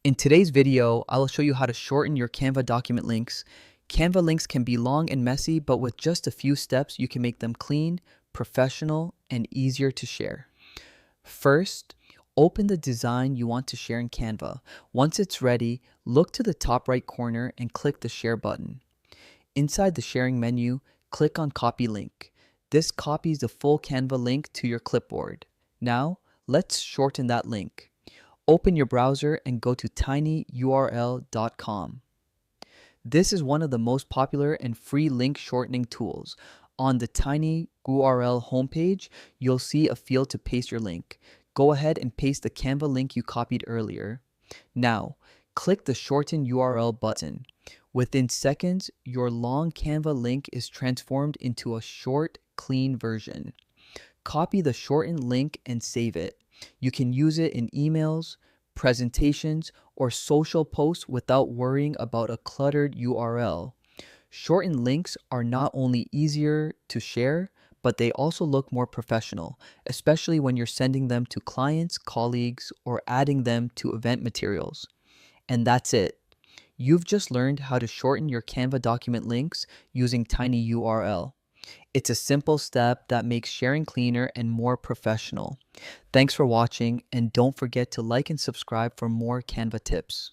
In today's video, I'll show you how to shorten your Canva document links. Canva links can be long and messy, but with just a few steps, you can make them clean, professional, and easier to share. First, open the design you want to share in Canva. Once it's ready, look to the top right corner and click the Share button. Inside the sharing menu, click on Copy Link. This copies the full Canva link to your clipboard. Now, let's shorten that link. Open your browser and go to tinyurl.com. This is one of the most popular and free link shortening tools. On the tinyurl homepage, you'll see a field to paste your link. Go ahead and paste the Canva link you copied earlier. Now, click the Shorten URL button. Within seconds, your long Canva link is transformed into a short, clean version. Copy the shortened link and save it. You can use it in emails, presentations, or social posts without worrying about a cluttered URL. Shortened links are not only easier to share, but they also look more professional, especially when you're sending them to clients, colleagues, or adding them to event materials. And that's it. You've just learned how to shorten your Canva document links using tinyurl. It's a simple step that makes sharing cleaner and more professional. Thanks for watching, and don't forget to like and subscribe for more Canva tips.